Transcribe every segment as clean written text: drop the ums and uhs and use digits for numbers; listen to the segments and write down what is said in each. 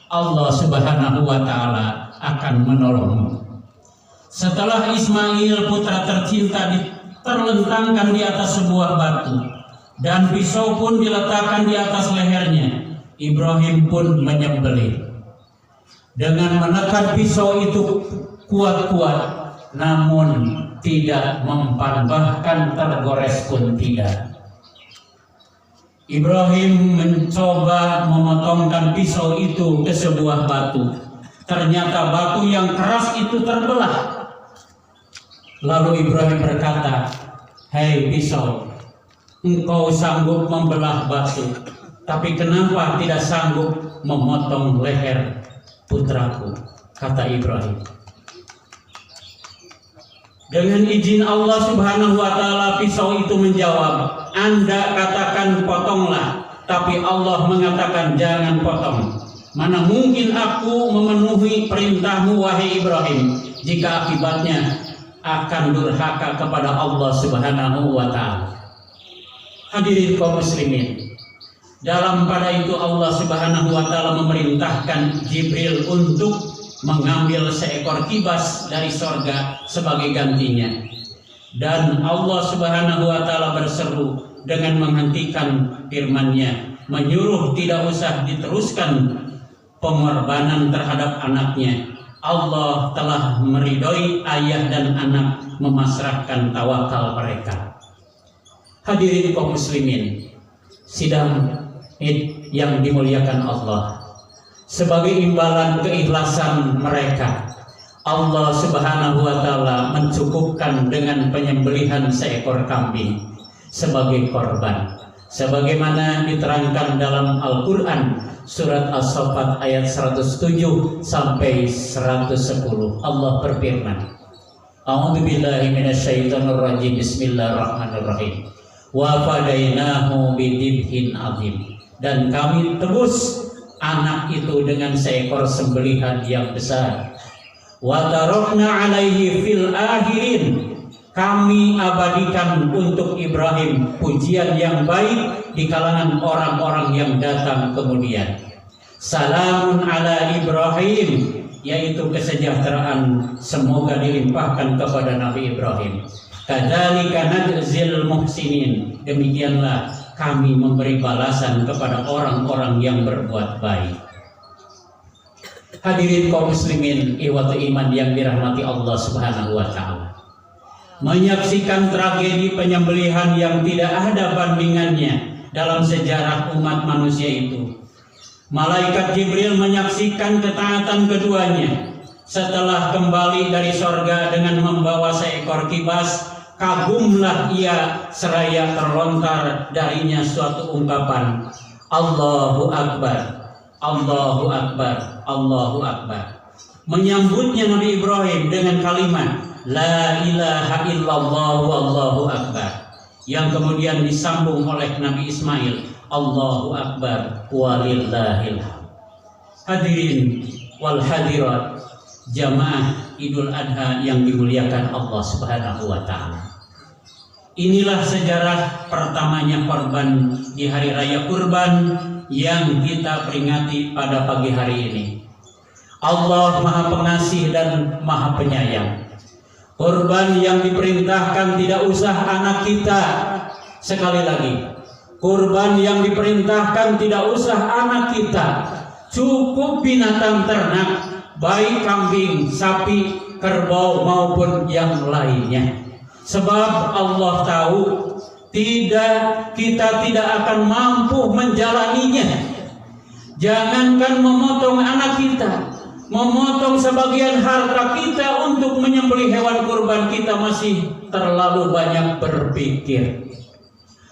Allah Subhanahu wa Ta'ala akan menolongmu. Setelah Ismail putra tercinta terlentangkan di atas sebuah batu dan pisau pun diletakkan di atas lehernya, Ibrahim pun menyembelih. Dengan menekan pisau itu kuat-kuat, namun tidak mempan, bahkan tergores pun tidak. Ibrahim mencoba memotongkan pisau itu ke sebuah batu. Ternyata batu yang keras itu terbelah. Lalu Ibrahim berkata, "Hei pisau, engkau sanggup membelah batu, tapi kenapa tidak sanggup memotong leher putraku?" kata Ibrahim. Dengan izin Allah Subhanahu wa Ta'ala, pisau itu menjawab, "Anda katakan potonglah, tapi Allah mengatakan jangan potong. Mana mungkin aku memenuhi perintahmu wahai Ibrahim, jika akibatnya akan durhaka kepada Allah Subhanahu wa Ta'ala." Hadirin kaum muslimin, dalam pada itu Allah Subhanahu wa Ta'ala memerintahkan Jibril untuk mengambil seekor kibas dari sorga sebagai gantinya. Dan Allah Subhanahu wa Ta'ala berseru dengan menghentikan firman-Nya, menyuruh tidak usah diteruskan pengorbanan terhadap anaknya. Allah telah meridhoi ayah dan anak memasrahkan tawakal mereka. Hadirin kaum muslimin, sidang Id yang dimuliakan Allah, sebagai imbalan keikhlasan mereka, Allah Subhanahu wa Ta'ala mencukupkan dengan penyembelihan seekor kambing sebagai korban, sebagaimana diterangkan dalam Al-Quran surat As-Saffat ayat 107 sampai 110. Allah berfirman, "A'udzubillahi minasyaitonirrajim. Bismillahirrahmanirrahim. Wa fadainahu bidibhin azim." Dan kami tebus anak itu dengan seekor sembelihan yang besar. Wa tarakna alaihi fil akhirin. Kami abadikan untuk Ibrahim pujian yang baik di kalangan orang-orang yang datang kemudian. Salamun ala Ibrahim, yaitu kesejahteraan semoga dilimpahkan kepada Nabi Ibrahim. Kadzalika najzil muhsinin. Demikianlah kami memberi balasan kepada orang-orang yang berbuat baik. Hadirin kaum muslimin, ikhwatu iman yang dirahmati Allah Subhanahu wa Ta'ala, menyaksikan tragedi penyembelihan yang tidak ada bandingannya dalam sejarah umat manusia itu. Malaikat Jibril menyaksikan ketaatan keduanya setelah kembali dari sorga dengan membawa seekor kibas. Kagumlah ia seraya terlontar darinya suatu ungkapan, Allahu Akbar, Allahu Akbar, Allahu Akbar. Menyambutnya Nabi Ibrahim dengan kalimat La ilaha illallah wallahu akbar, yang kemudian disambung oleh Nabi Ismail, Allahu Akbar walillahil hamd. Hadirin wal hadirat, jamaah Idul Adha yang dimuliakan Allah Subhanahu wa Ta'ala. Inilah sejarah pertamanya korban di hari raya kurban yang kita peringati pada pagi hari ini. Allah Maha Pengasih dan Maha Penyayang. Kurban yang diperintahkan tidak usah anak kita. Sekali lagi, kurban yang diperintahkan tidak usah anak kita, cukup binatang ternak, baik kambing, sapi, kerbau maupun yang lainnya. Sebab Allah tahu kita tidak akan mampu menjalaninya. Jangankan memotong anak kita, memotong sebagian harta kita untuk menyembelih hewan kurban, kita masih terlalu banyak berpikir.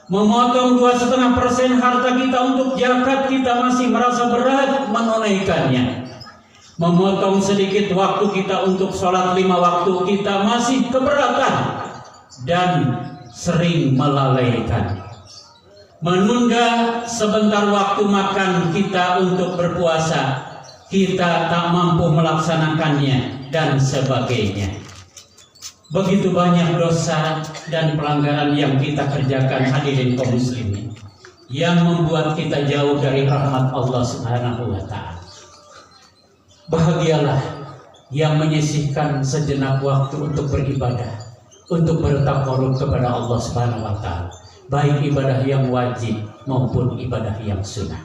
Memotong 2,5% harta kita untuk zakat, kita masih merasa berat menunaikannya. Memotong sedikit waktu kita untuk sholat 5 waktu, kita masih keberatan dan sering melalaikan. Menunda sebentar waktu makan kita untuk berpuasa, kita tak mampu melaksanakannya dan sebagainya. Begitu banyak dosa dan pelanggaran yang kita kerjakan, hadirin kaum muslimin, yang membuat kita jauh dari rahmat Allah Subhanahu wa Ta'ala. Bahagialah yang menyisihkan sejenak waktu untuk beribadah, untuk bertakarub kepada Allah Subhanahu wa taala, baik ibadah yang wajib maupun ibadah yang sunnah.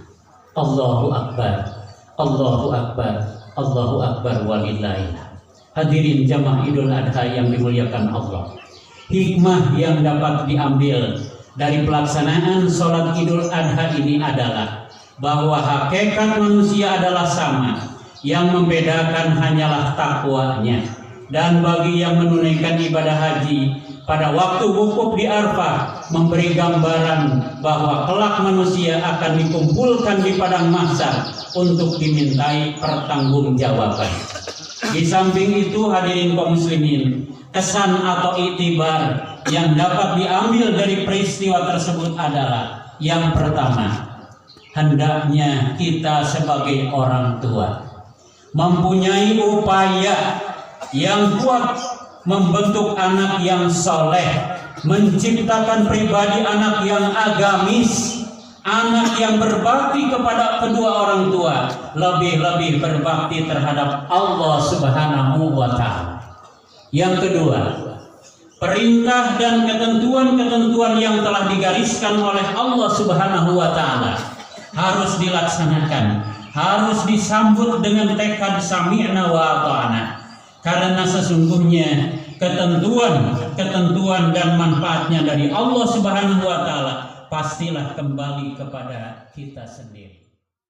Allahu akbar, Allahu akbar, Allahu akbar walillahil hamd. Hadirin jamaah Idul Adha yang dimuliakan Allah. Hikmah yang dapat diambil dari pelaksanaan sholat Idul Adha ini adalah bahwa hakikat manusia adalah sama, yang membedakan hanyalah takwanya. Dan bagi yang menunaikan ibadah haji pada waktu wukuf di Arafah memberi gambaran bahwa kelak manusia akan dikumpulkan di padang mahsyar untuk dimintai pertanggungjawaban. Di samping itu, hadirin kaum muslimin, kesan atau iktibar yang dapat diambil dari peristiwa tersebut adalah yang pertama, hendaknya kita sebagai orang tua mempunyai upaya yang kuat membentuk anak yang soleh, menciptakan pribadi anak yang agamis, anak yang berbakti kepada kedua orang tua, lebih-lebih berbakti terhadap Allah Subhanahu wa taala. Yang kedua, perintah dan ketentuan-ketentuan yang telah digariskan oleh Allah Subhanahu wa taala harus dilaksanakan, harus disambut dengan tekad sami'na wa ata'na. Karena sesungguhnya ketentuan dan manfaatnya dari Allah Subhanahu wa taala pastilah kembali kepada kita sendiri.